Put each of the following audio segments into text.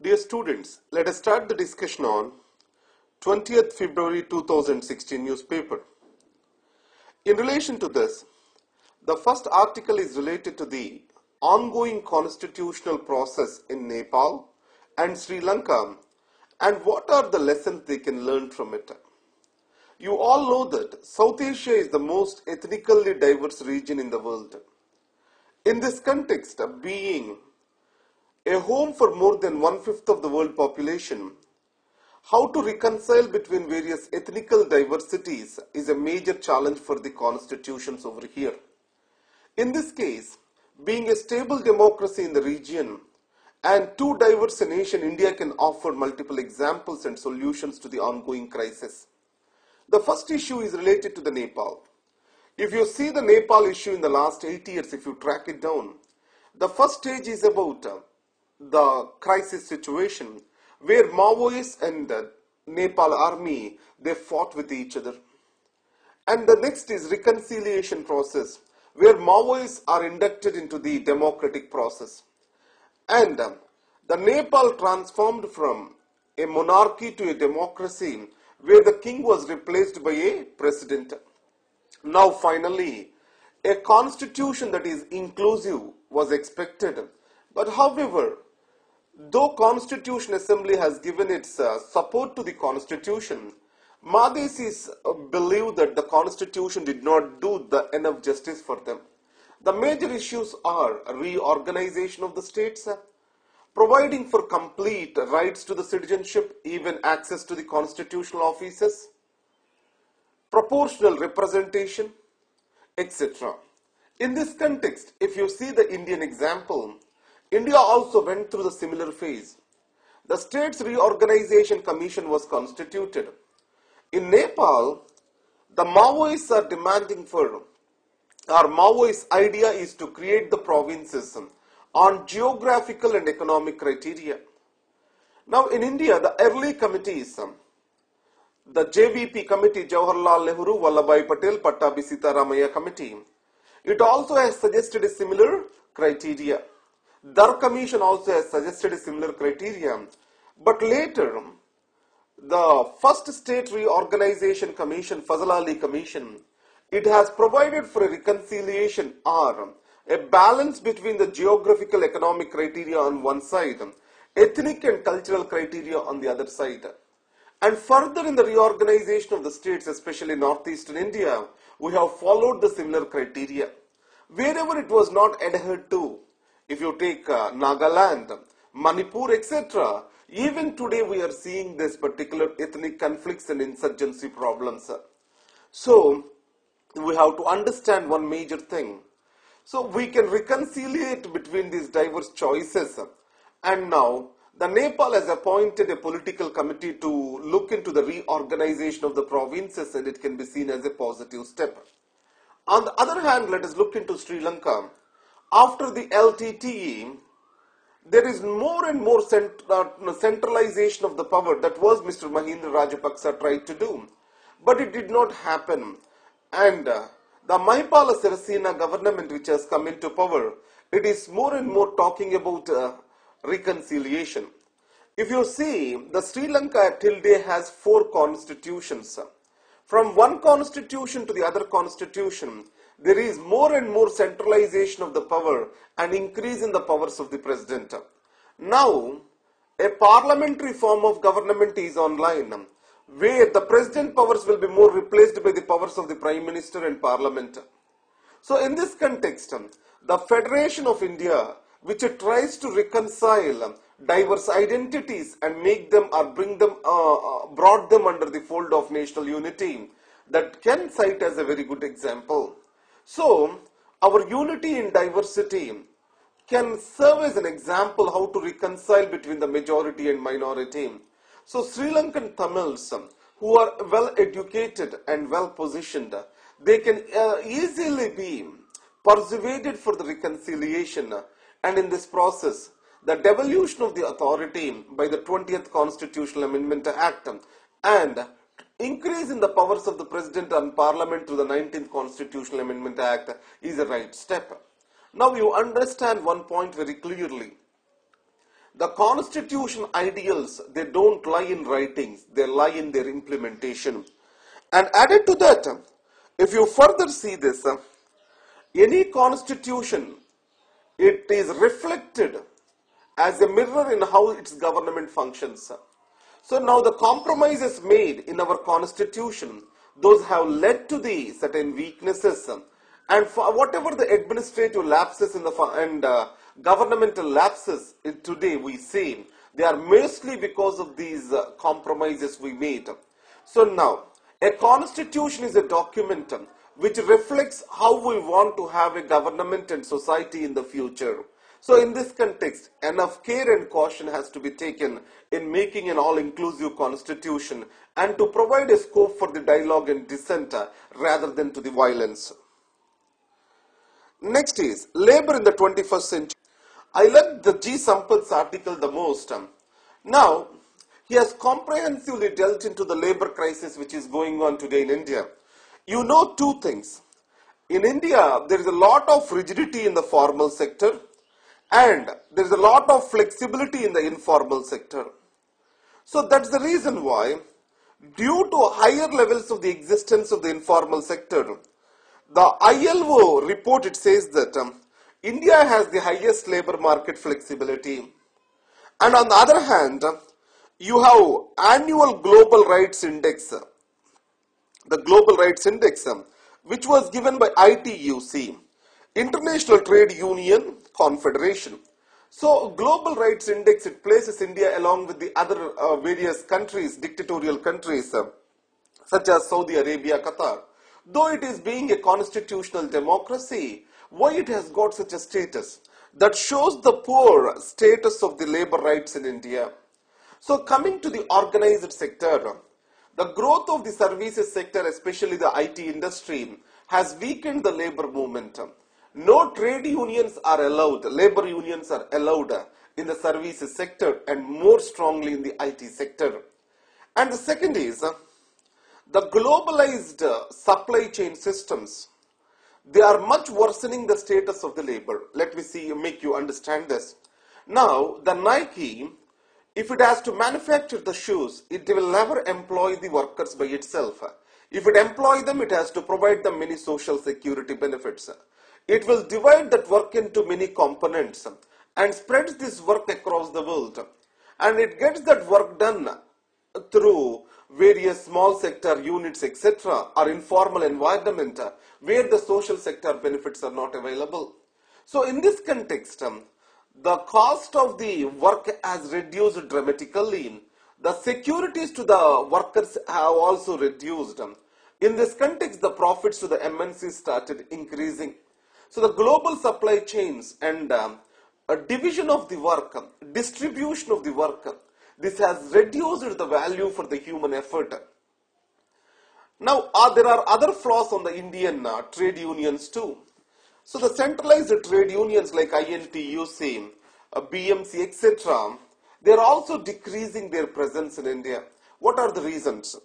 Dear students, let us start the discussion on 20th February 2016 newspaper. In relation to this, the first article is related to the ongoing constitutional process in Nepal and Sri Lanka and what are the lessons they can learn from it. You all know that South Asia is the most ethnically diverse region in the world. In this context, being a home for more than 1/5 of the world population, how to reconcile between various ethnical diversities is a major challenge for the constitutions over here. In this case, being a stable democracy in the region and too diverse a nation, India can offer multiple examples and solutions to the ongoing crisis. The first issue is related to the Nepal. If you see the Nepal issue in the last 8 years, if you track it down, the first stage is about the crisis situation where Maoists and the Nepal army, they fought with each other. And the next is reconciliation process where Maoists are inducted into the democratic process. And the Nepal transformed from a monarchy to a democracy where the king was replaced by a president. Now finally, a constitution that is inclusive was expected. But however, though Constitution Assembly has given its support to the Constitution, Madhesis believe that the Constitution did not do enough justice for them. The major issues are reorganization of the states, providing for complete rights to the citizenship, even access to the constitutional offices, proportional representation, etc. In this context, if you see the Indian example, India also went through the similar phase. The States Reorganization Commission was constituted. In Nepal, the Maoists are demanding for, our Maoist idea is to create the provinces on geographical and economic criteria. Now in India, the early committees, the JVP committee, Jawaharlal Nehru, Vallabhbhai Patel, Pattabhi Sitaramaiah committee, it also has suggested a similar criteria. Dar Commission also has suggested a similar criteria, but later the first State Reorganization Commission, Fazal Ali Commission, it has provided for a reconciliation or a balance between the geographical economic criteria on one side, ethnic and cultural criteria on the other side. And further in the reorganization of the states, especially northeastern India, we have followed the similar criteria. Wherever it was not adhered to, if you take Nagaland, Manipur, etc., even today we are seeing this particular ethnic conflicts and insurgency problems. So, we have to understand one major thing. So, we can reconciliate between these diverse choices. And now, the Nepal has appointed a political committee to look into the reorganization of the provinces, and it can be seen as a positive step. On the other hand, let us look into Sri Lanka. After the LTTE, there is more and more centralization of the power. That was Mr. Mahinda Rajapaksa tried to do, but it did not happen. And the Mahipala Sirisena government which has come into power, it is more and more talking about reconciliation. If you see, the Sri Lanka till day has 4 constitutions. From one constitution to the other constitution, there is more and more centralization of the power and increase in the powers of the president. Now, a parliamentary form of government is online, where the president powers will be more replaced by the powers of the prime minister and parliament. So in this context, the Federation of India, which tries to reconcile diverse identities and make them or bring them, brought them under the fold of national unity, that can cite as a very good example. So, our unity in diversity can serve as an example how to reconcile between the majority and minority. So, Sri Lankan Tamils who are well educated and well positioned, they can easily be persuaded for the reconciliation, and in this process, the devolution of the authority by the 20th Constitutional Amendment Act and increase in the powers of the President and Parliament through the 19th Constitutional Amendment Act is a right step. Now you understand one point very clearly. The constitution ideals, they don't lie in writings, they lie in their implementation. And added to that, if you further see this, any constitution, it is reflected as a mirror in how its government functions. So now the compromises made in our constitution, those have led to the certain weaknesses, and for whatever the administrative lapses in the and governmental lapses today we see, they are mostly because of these compromises we made. So now a constitution is a document which reflects how we want to have a government and society in the future. So in this context, enough care and caution has to be taken in making an all-inclusive constitution and to provide a scope for the dialogue and dissent rather than to the violence. Next is labor in the 21st century. I like the G. Sampath's article the most. Now, he has comprehensively dealt into the labor crisis which is going on today in India. You know two things. In India, there is a lot of rigidity in the formal sector and there is a lot of flexibility in the informal sector. So that's the reason why, due to higher levels of the existence of the informal sector, the ILO report, it says that India has the highest labor market flexibility. And on the other hand, you have annual global rights index, the global rights index, which was given by ITUC, International Trade Union Confederation. So global rights index, it places India along with the other various countries, dictatorial countries, such as Saudi Arabia, Qatar. Though it is being a constitutional democracy, why it has got such a status? That shows the poor status of the labor rights in India. So coming to the organized sector, the growth of the services sector, especially the IT industry, has weakened the labor movement. No trade unions are allowed, labor unions are allowed in the services sector and more strongly in the IT sector. And the second is, the globalized supply chain systems, they are much worsening the status of the labor. Let me make you understand this. Now, the Nike, if it has to manufacture the shoes, it will never employ the workers by itself. If it employ them, it has to provide them many social security benefits. It will divide that work into many components and spreads this work across the world. And it gets that work done through various small sector units, etc., or informal environment where the social sector benefits are not available. So in this context, the cost of the work has reduced dramatically. The securities to the workers have also reduced. In this context, the profits to the MNCs started increasing. So the global supply chains and a division of the work, distribution of the work, this has reduced the value for the human effort. Now, there are other flaws on the Indian trade unions too. So the centralized trade unions like INTUC, BMC, etc., they are also decreasing their presence in India. What are the reasons?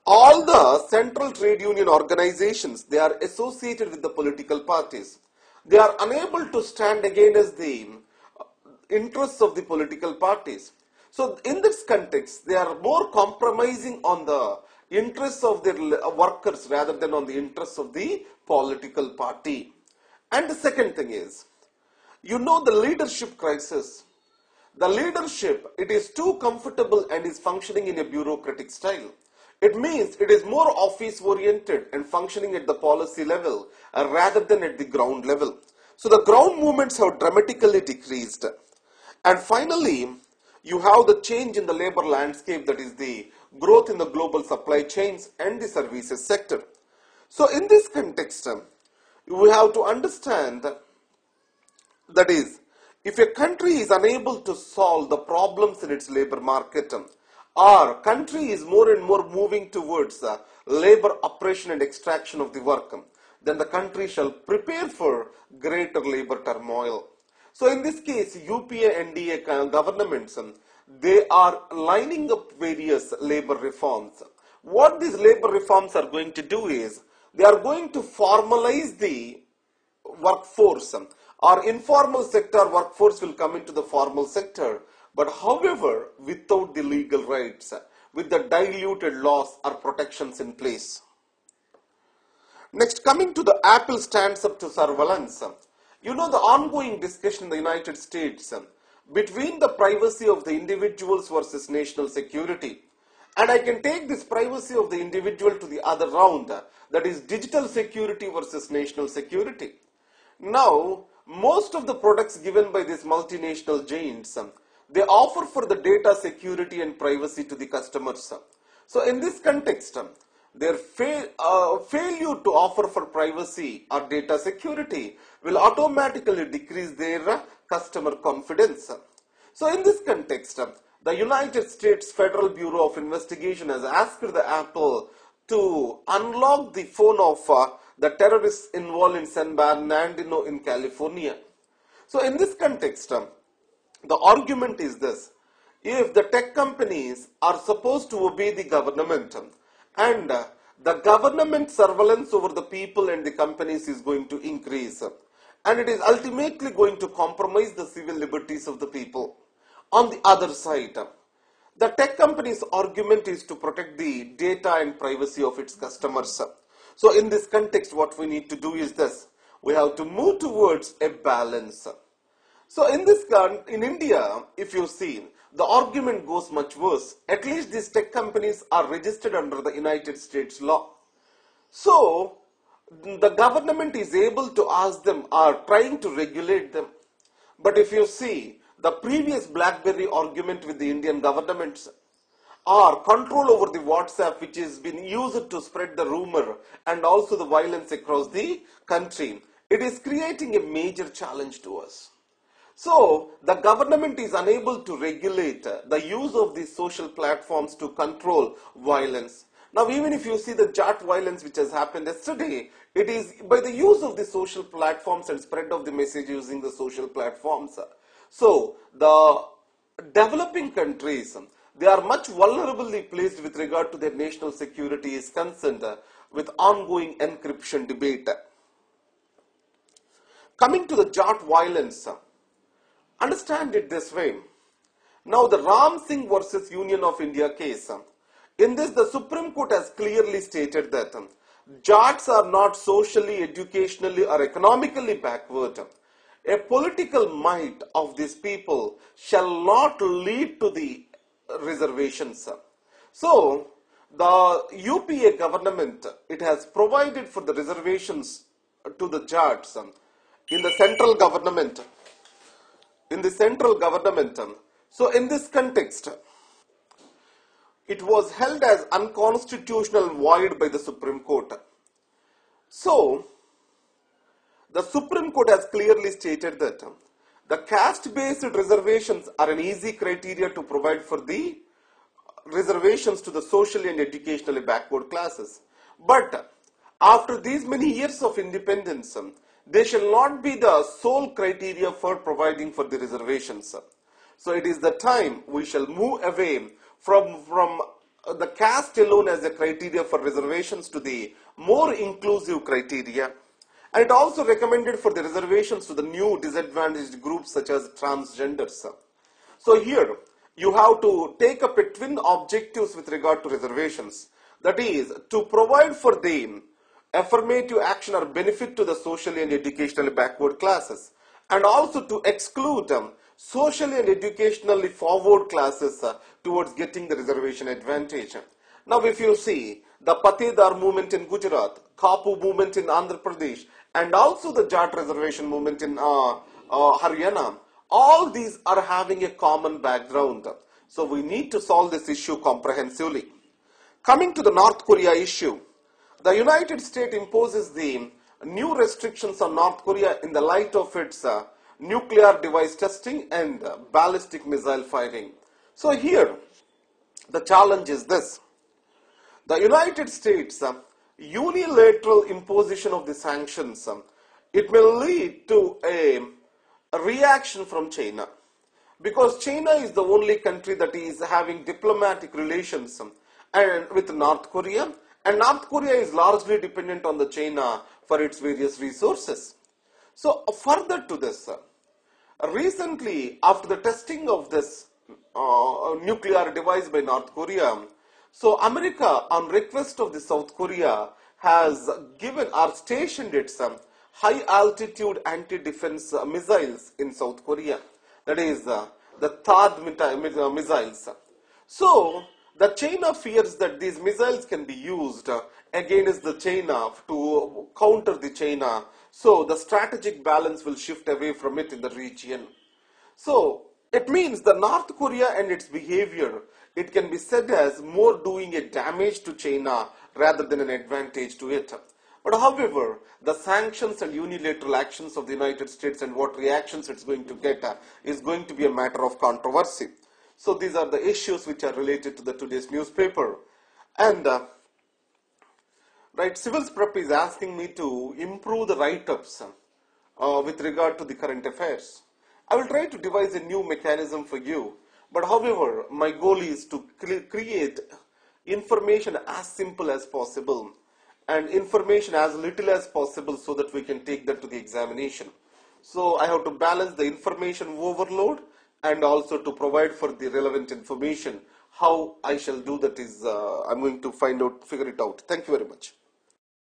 All the central trade union organizations, they are associated with the political parties. They are unable to stand against the interests of the political parties. So in this context, they are more compromising on the interests of their workers rather than on the interests of the political party. And the second thing is, you know, the leadership crisis. The leadership, it is too comfortable and is functioning in a bureaucratic style. It means it is more office oriented and functioning at the policy level rather than at the ground level. So the ground movements have dramatically decreased. And finally, you have the change in the labor landscape, that is the growth in the global supply chains and the services sector. So in this context, we have to understand that is, if a country is unable to solve the problems in its labor market, our country is more and more moving towards labor oppression and extraction of the work, then the country shall prepare for greater labor turmoil. So in this case, UPA NDA governments, they are lining up various labor reforms. What these labor reforms are going to do is, they are going to formalize the workforce. Our informal sector workforce will come into the formal sector. but however without the legal rights, with the diluted laws or protections in place. Next, coming to the Apple stands up to surveillance. You know the ongoing discussion in the United States between the privacy of the individuals versus national security. And I can take this privacy of the individual to the other round, that is digital security versus national security. Now, most of the products given by these multinational giants, they offer for the data security and privacy to the customers. So in this context, their failure to offer for privacy or data security will automatically decrease their customer confidence. So in this context, the United States Federal Bureau of Investigation has asked the Apple to unlock the phone of the terrorists involved in San Bernardino in California. So in this context, the argument is this: if the tech companies are supposed to obey the government, and the government surveillance over the people and the companies is going to increase, and it is ultimately going to compromise the civil liberties of the people. On the other side, the tech company's argument is to protect the data and privacy of its customers. So in this context, what we need to do is this: we have to move towards a balance. So in India, if you see, the argument goes much worse. At least these tech companies are registered under the United States law. So the government is able to ask them or trying to regulate them. But if you see the previous BlackBerry argument with the Indian government, or control over the WhatsApp, which has been used to spread the rumor and also the violence across the country, it is creating a major challenge to us. So the government is unable to regulate the use of these social platforms to control violence. Now, even if you see the Jat violence which has happened yesterday, it is by the use of the social platforms and spread of the message using the social platforms. So the developing countries, they are much vulnerably placed with regard to their national security is concerned with ongoing encryption debate. Coming to the Jat violence, understand it this way. Now the Ram Singh versus Union of India case, in this the Supreme Court has clearly stated that Jats are not socially, educationally or economically backward. A political might of these people shall not lead to the reservations. So the UPA government, it has provided for the reservations to the Jats in the central government. So in this context, it was held as unconstitutional and void by the Supreme Court. So the Supreme Court has clearly stated that the caste-based reservations are an easy criteria to provide for the reservations to the socially and educationally backward classes. But after these many years of independence, they shall not be the sole criteria for providing for the reservations. So it is the time we shall move away from the caste alone as a criteria for reservations to the more inclusive criteria. And it also recommended for the reservations to the new disadvantaged groups such as transgenders. So here you have to take up a twin objectives with regard to reservations. That is to provide for the affirmative action or benefit to the socially and educationally backward classes, and also to exclude socially and educationally forward classes towards getting the reservation advantage. Now if you see the Patedar movement in Gujarat, Kapu movement in Andhra Pradesh, and also the Jat reservation movement in Haryana, all these are having a common background. So we need to solve this issue comprehensively. Coming to the North Korea issue, the United States imposes the new restrictions on North Korea in the light of its nuclear device testing and ballistic missile firing. So here, the challenge is this: the United States unilateral imposition of the sanctions, it may lead to a reaction from China, because China is the only country that is having diplomatic relations and with North Korea, and North Korea is largely dependent on the China for its various resources. So further to this, recently after the testing of this nuclear device by North Korea. So America, on request of the South Korea, has given or stationed its high altitude anti-defense missiles in South Korea. That is the THAAD missiles. So the China fears that these missiles can be used against the China to counter the China. So the strategic balance will shift away from it in the region. So it means the North Korea and its behavior, it can be said as more doing a damage to China rather than an advantage to it. But however, the sanctions and unilateral actions of the United States and what reactions it's going to get is going to be a matter of controversy. So these are the issues which are related to the today's newspaper. And right, CivilsPrep is asking me to improve the write-ups with regard to the current affairs. I will try to devise a new mechanism for you, but however, my goal is to create information as simple as possible and information as little as possible so that we can take that to the examination. So I have to balance the information overload and also to provide for the relevant information. How I shall do that is I'm going to figure it out. Thank you very much.